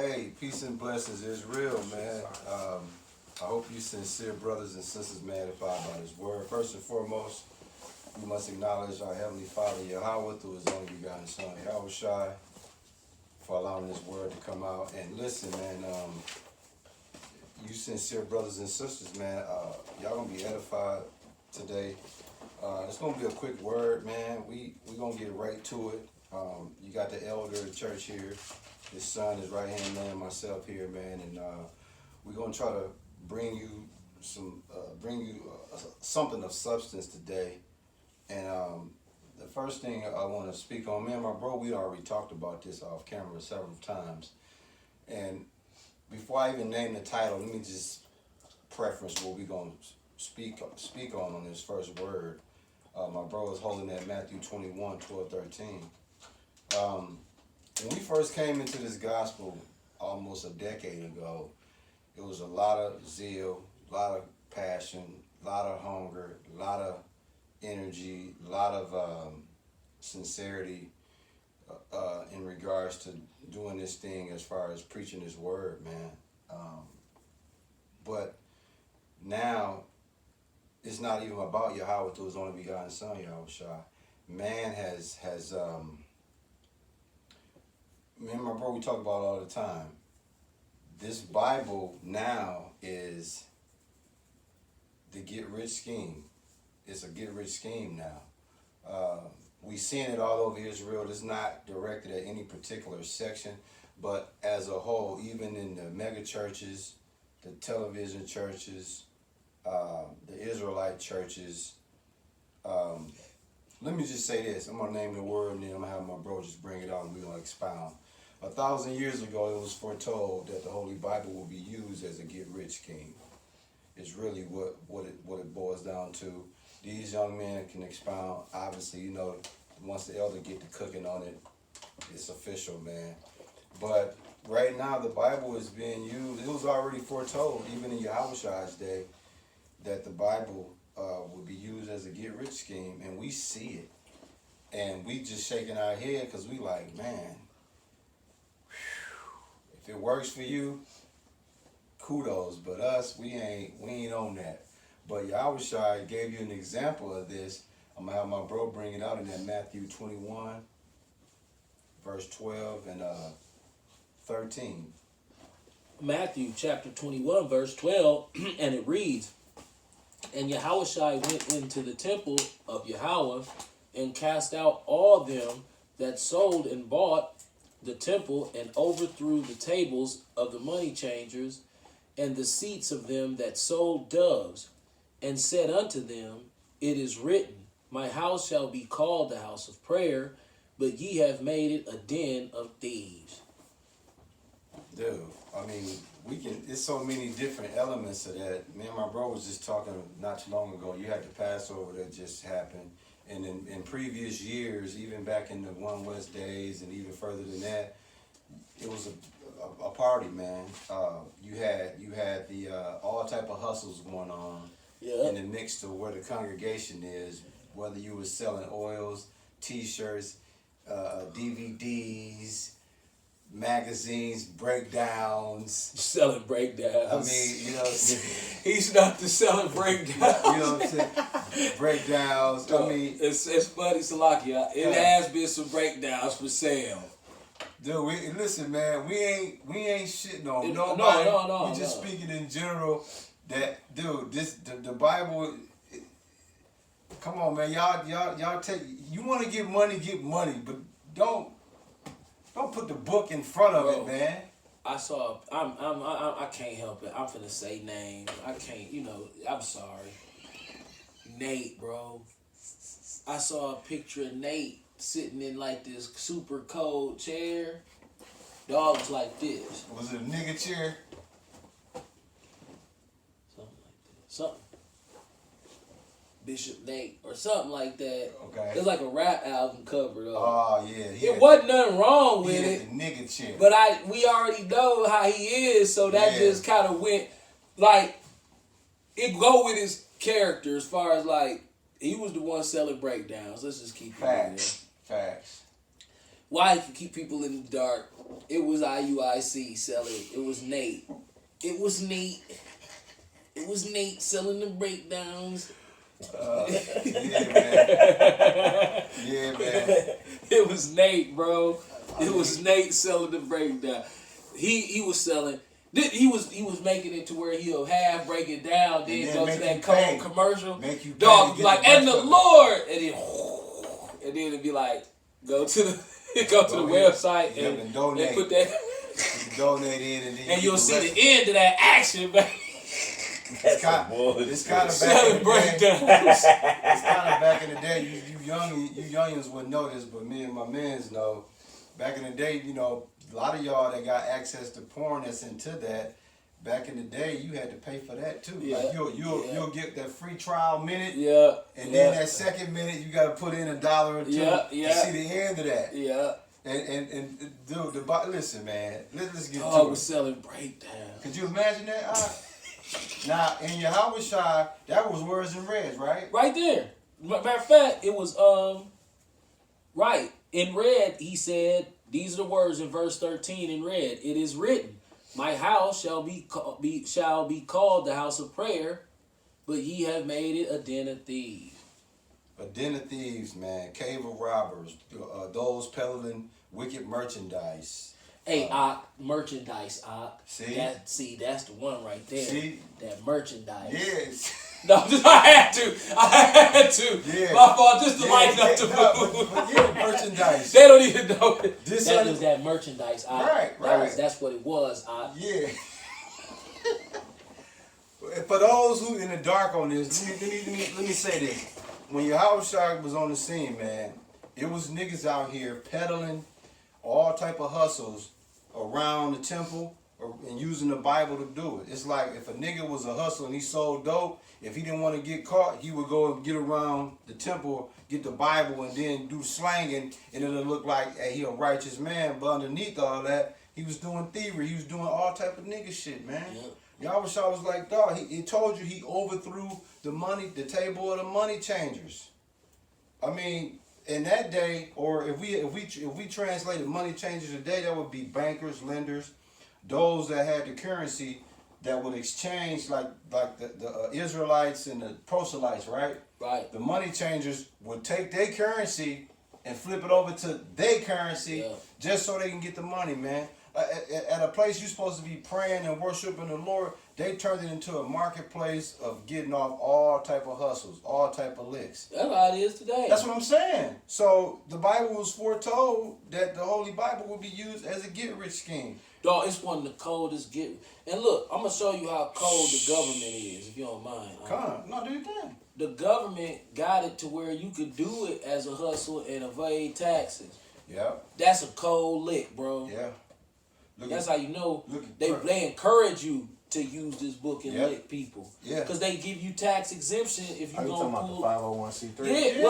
Hey, peace and blessings is real, man. I hope you sincere brothers and sisters man edified by this word. First and foremost, we must acknowledge our Heavenly Father, Yahweh, through His only begotten Son, Yahweh Shai, for allowing this word to come out. And listen, man, you sincere brothers and sisters, man, y'all gonna be edified today. It's gonna be a quick word, man. We gonna get right to it. You got the elder of the church here, his son, his right hand man, myself here, man, and we're gonna try to bring you something of substance today. And the first thing I want to speak on, man, my bro, we already talked about this off camera several times. And before I even name the title, let me just preference what we're gonna speak on this first word. My bro is holding at Matthew 21, 12, 13. When we first came into this gospel almost a decade ago, it was a lot of zeal, a lot of passion, a lot of hunger, a lot of energy, a lot of sincerity in regards to doing this thing as far as preaching His word, man. But now, it's not even about Yahweh through His only begotten Son, Yahweh Shai. Man has me and my bro, we talk about it all the time. This Bible now is the get-rich scheme. It's a get-rich scheme now. We seeing it all over Israel. It's not directed at any particular section, but as a whole, even in the mega churches, the television churches, the Israelite churches. Let me just say this. I'm going to name the word, and then I'm going to have my bro just bring it out, and we're going to expound. 1,000 years ago, it was foretold that the Holy Bible will be used as a get-rich scheme. It's really what it boils down to. These young men can expound. Obviously, you know, once the elder get to cooking on it, it's official, man. But right now, the Bible is being used. It was already foretold, even in Yahushua's day, that the Bible would be used as a get-rich scheme, and we see it. And we just shaking our head because we like, man, if it works for you, kudos. But us, we ain't on that. But Yahushua gave you an example of this. I'm gonna have my bro bring it out in that Matthew 21, verse 12 and 13. Matthew chapter 21, verse 12, and it reads, "And Yahushua went into the temple of Yahweh and cast out all them that sold and bought the temple, and overthrew the tables of the money changers and the seats of them that sold doves, and said unto them, It is written, My house shall be called the house of prayer, but ye have made it a den of thieves." Dude, I mean, it's so many different elements of that. Me and my bro was just talking not too long ago. You had the Passover that just happened. And in previous years, even back in the One West days and even further than that, it was a party, man. You had the all type of hustles going on in the mix to where the congregation is, whether you were selling oils, T-shirts, DVDs, magazines, breakdowns. Selling breakdowns. I mean, you know, he's not the selling breakdowns. You know what I'm saying? Breakdowns. I mean, it's funny, Salakia. It has been some breakdowns for sale. Dude, listen, man. We ain't shitting on nobody. No. We just speaking in general. That dude, the Bible. Come on, man. Y'all take. You want to get money, but don't put the book in front of it, man. I saw. I can't help it. I'm finna say names. I can't. You know. I'm sorry. Nate, bro. I saw a picture of Nate sitting in like this super cold chair. Dog was like this. Was it a nigga chair? Something like that. Something. Bishop Nate or something like that. Okay. It's like a rap album cover though. Oh yeah. It wasn't nothing wrong with it. it. The nigga chair. But we already know how he is, so that just kind of went like it go with his character as far as like he was the one selling breakdowns. Let's just keep it in there. Facts. Why he can keep people in the dark It was IUIC selling. It was Nate. It was Nate. It was Nate selling the breakdowns. Yeah, man. Yeah, man. It was Nate, bro. It was Nate selling the breakdown. He was selling. He was making it to where he'll half break it down, then go to that cold commercial. Make you Dog would be like, and the Lord, and then it'd be like, go to the website and donate. Put that. You donate in, and then you'll see the end of that action, man. It's kind of back in the day. It's kind of back in the day. You youngins wouldn't know this, but me and my mans know. Back in the day, you know, a lot of y'all that got access to porn that's into that. Back in the day, you had to pay for that too. Yeah. Like you'll get that free trial minute. Yeah. And then that second minute, you got to put in $1 or $2 to see the end of that. Yeah. And dude, listen, man. Let's get to it. I was selling breakdown. Could you imagine that? Now, in your Yahushua, that was words in red, right? Right there. Matter of fact, it was right. In red, he said, these are the words in verse 13 in red. It is written, my house shall be called the house of prayer, but ye have made it a den of thieves. A den of thieves, man. Cave of robbers. Those peddling wicked merchandise. Hey, merchandise, See? That's the one right there. See? That merchandise. Yes. No, I had to. Yeah. My fault, just to lighten up the mood. But yeah, merchandise. They don't even know it. That was that merchandise. Right. That's what it was. Yeah. For those who in the dark on this, let me say this. When Yahushua was on the scene, man, it was niggas out here peddling all type of hustles around the temple and using the Bible to do it. It's like if a nigga was a hustler and he sold dope, if he didn't want to get caught, he would go and get around the temple, get the Bible, and then do slanging, and it'll look like, hey, he a righteous man. But underneath all that, he was doing thievery. He was doing all type of nigga shit, man. Yeah. Yahushua was like, dog, he told you he overthrew the table of the money changers. I mean, in that day, or if we translated money changers today, that would be bankers, lenders, those that had the currency that would exchange like the Israelites and the proselytes, right? Right. The money changers would take their currency and flip it over to their currency just so they can get the money, man. At a place you're supposed to be praying and worshiping the Lord, they turned it into a marketplace of getting off all type of hustles, all type of licks. That's how it is today. That's what I'm saying. So the Bible was foretold that the Holy Bible would be used as a get-rich scheme. Dog, it's one of the coldest And look, I'm going to show you how cold the government is, if you don't mind. Come on. No, do your thing. The government got it to where you could do it as a hustle and evade taxes. Yeah. That's a cold lick, bro. Yeah. That's how you know they encourage you to use this book and lick people. Yeah. Because they give you tax exemption if you're going to pull. About the 501c3? Yeah.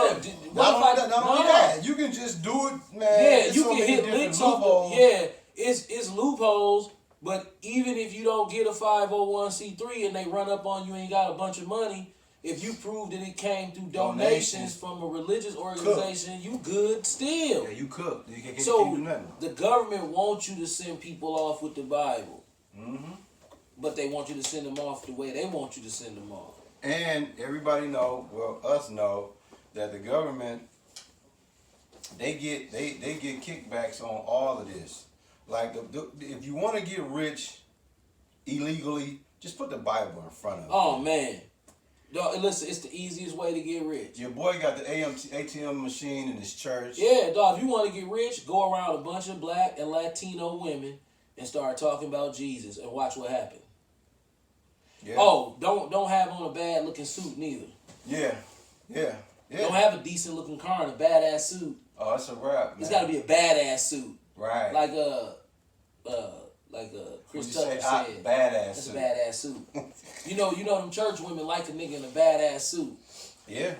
Well, not only that, you can just do it, man. Yeah, you can hit licks off the, yeah. It's loopholes, but even if you don't get a 501c3 and they run up on you and you got a bunch of money, if you prove that it came through donations from a religious organization, you good still. Yeah, you cook. You can't so do nothing. The government wants you to send people off with the Bible, but they want you to send them off the way they want you to send them off. And everybody know, well, us know, that the government they get kickbacks on all of this. Like, if you want to get rich illegally, just put the Bible in front of it. Oh, man. Dog, listen, it's the easiest way to get rich. Your boy got the ATM machine in his church. Yeah, dog, if you want to get rich, go around a bunch of black and Latino women and start talking about Jesus and watch what happens. Yeah. Oh, don't have on a bad looking suit neither. Yeah. Don't have a decent looking car and a badass suit. Oh, that's a wrap, man. It's got to be a badass suit. Right. Like Chris Tucker said. Badass suit. That's a badass suit. you know them church women like a nigga in a badass suit. Yeah.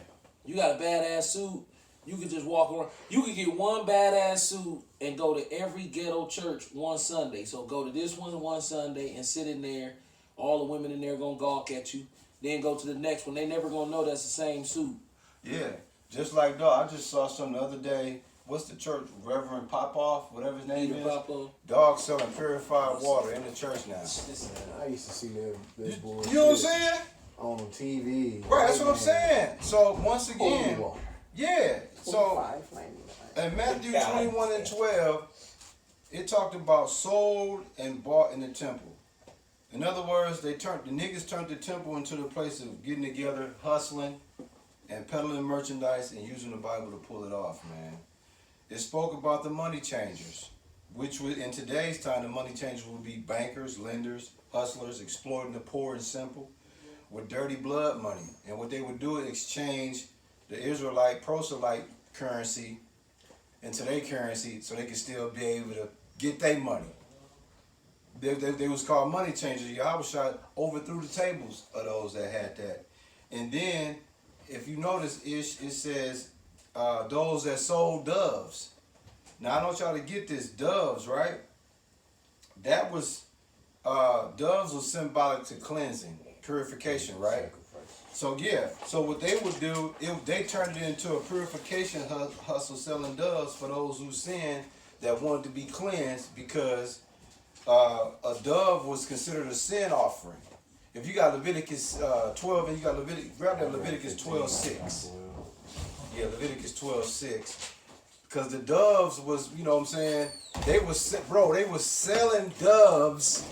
You got a badass suit. You could just walk around. You could get one badass suit and go to every ghetto church one Sunday. So go to this one Sunday and sit in there. All the women in there gonna gawk at you. Then go to the next one. They never gonna know that's the same suit. Yeah. Just like, dog, I just saw something the other day. what's the church, Reverend Popoff, whatever his name Peter is. Popo. Dog selling purified water in the church now. Listen, I used to see that bullshit. You know what I'm saying? On TV. Right, that's what I'm saying. So once again, Holy water. yeah. So $25.99. in Matthew God. 21 and 12, it talked about sold and bought in the temple. In other words, the niggas turned the temple into the place of getting together, hustling, and peddling merchandise and using the Bible to pull it off, man. It spoke about the money changers, which would, in today's time, the money changers would be bankers, lenders, hustlers, exploiting the poor and simple with dirty blood money. And what they would do is exchange the Israelite proselyte currency into their currency so they could still be able to get their money. They was called money changers. Yahushua overthrew the tables of those that had that. And then, if you notice, it says those that sold doves. Now, I want y'all to get this, doves, right? That was, doves was symbolic to cleansing, purification, right? So, yeah. So, what they would do, they turned it into a purification hustle selling doves for those who sinned that wanted to be cleansed, because a dove was considered a sin offering. If you got Leviticus 12 and you got grab that Leviticus 12:6. Yeah, Leviticus 12:6. Because the doves was, you know what I'm saying, they was selling doves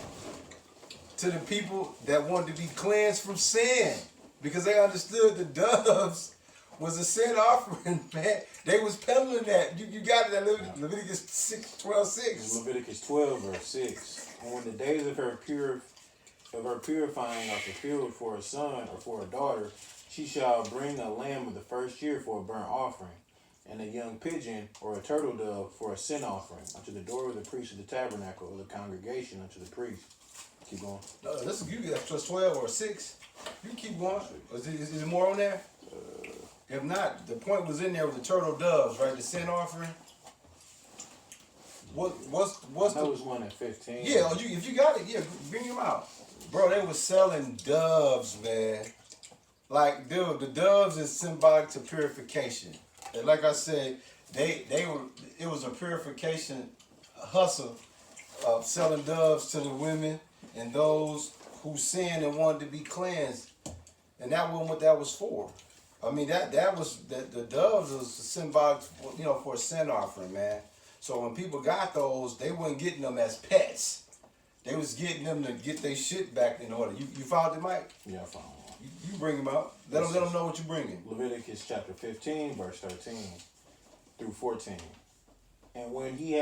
to the people that wanted to be cleansed from sin. Because they understood the doves was a sin offering, man. They was peddling that. You got it at Leviticus 12:6. Leviticus 12, verse 6. And when the days of her purifying are fulfilled for a son or for a daughter, she shall bring a lamb of the first year for a burnt offering, and a young pigeon or a turtle dove for a sin offering unto the door of the priest of the tabernacle or the congregation unto the priest. Keep going. No, listen, you get plus 12 or 6. You can keep going. Is there more on there? If not, the point was in there with the turtle doves, right? The sin offering. What's That the was one at 15. yeah? If you got it, yeah, bring them out, bro. They was selling doves, man. Like, dude, the doves is symbolic to purification. And like I said, they were. It was a purification hustle of selling doves to the women and those who sinned and wanted to be cleansed, and that wasn't what that was for. I mean, that was the doves was symbolic, for a sin offering, man. So when people got those, they weren't getting them as pets. They was getting them to get their shit back in order. You found it, Mike? Yeah, I found one. You bring them out. Let them know what you're bringing. Leviticus chapter 15, verse 13 through 14. And when he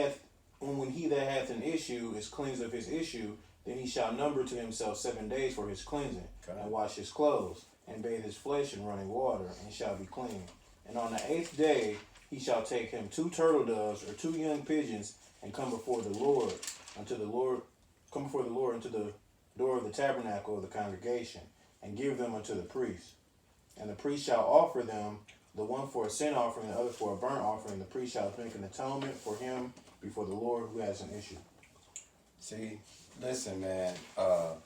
that hath an issue is cleansed of his issue, then he shall number to himself 7 days for his cleansing, and wash his clothes, and bathe his flesh in running water, and shall be clean. And on the 8th day he shall take him 2 turtle doves or 2 young pigeons, and come before the Lord unto the door of the tabernacle of the congregation, and give them unto the priest. And the priest shall offer them, the one for a sin offering, the other for a burnt offering. The priest shall make an atonement for him before the Lord who has an issue. See, listen, man. I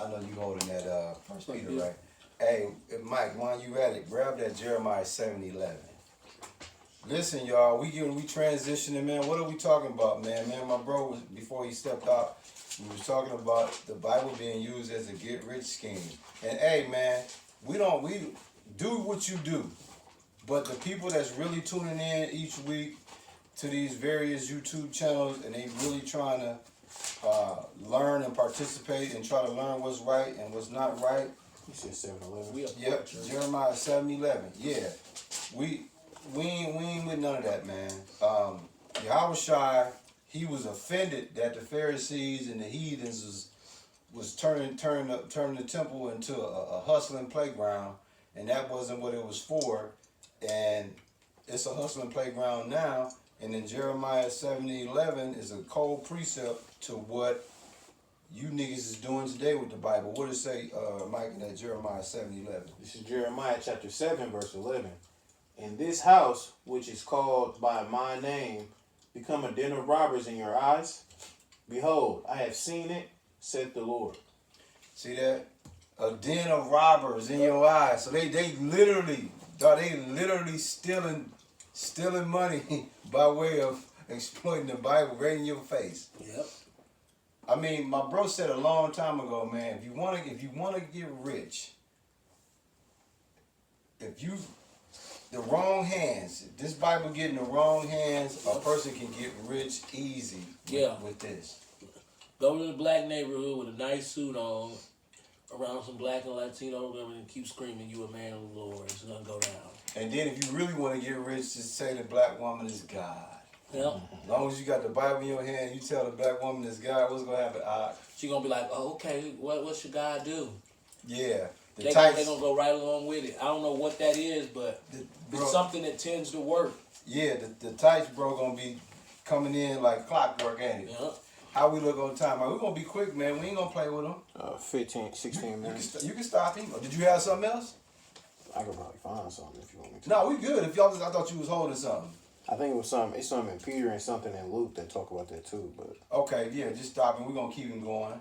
know you holding that First Peter, right? Hey, Mike, while you at it, grab that Jeremiah 7:11. Listen, y'all, we transitioning, man. What are we talking about, man? Man, my bro was, before he stepped out, we was talking about the Bible being used as a get-rich scheme. And hey, man, we do what you do, but the people that's really tuning in each week to these various YouTube channels, and they really trying to learn and participate and try to learn what's right and what's not right. You said 7:11. Yep, Jeremiah 7:11. Yeah, we ain't with none of that, man. Yahushua, he was offended that the Pharisees and the heathens was turning the temple into a hustling playground, and that wasn't what it was for. And it's a hustling playground now. And then Jeremiah 7:11 is a cold precept to what you niggas is doing today with the Bible. What does it say, Mike, in that Jeremiah 7:11? This is Jeremiah chapter 7, verse 11. In this house, which is called by my name, become a den of robbers in your eyes? Behold, I have seen it, saith the Lord. See that? A den of robbers in your eyes. So they literally stealing stealing money by way of exploiting the Bible right in your face. Yep. I mean, my bro said a long time ago, man, if you wanna get rich, if you the wrong hands, if this Bible get in the wrong hands, a person can get rich easy with this. Go to the black neighborhood with a nice suit on, around some black and Latino women, and keep screaming, "You a man of the Lord." It's gonna go down. And then if you really want to get rich, just say the black woman is God. Yep. As long as you got the Bible in your hand, you tell the black woman is God, what's gonna happen? She gonna be like, "Oh, okay. What should God do?" Yeah. They gonna go right along with it. I don't know what that is, but it's something that tends to work. Yeah, the tights, bro, gonna be coming in like clockwork, ain't it? Yeah. How we look on time? We're gonna be quick, man. We ain't gonna play with them. 16 minutes. You can stop him. Did you have something else? I could probably find something if you want me to. No, we good. If y'all, I thought you was holding something. I think it was something in Peter and something in Luke that talk about that too. But Okay, yeah, just stop him. We're gonna keep him going.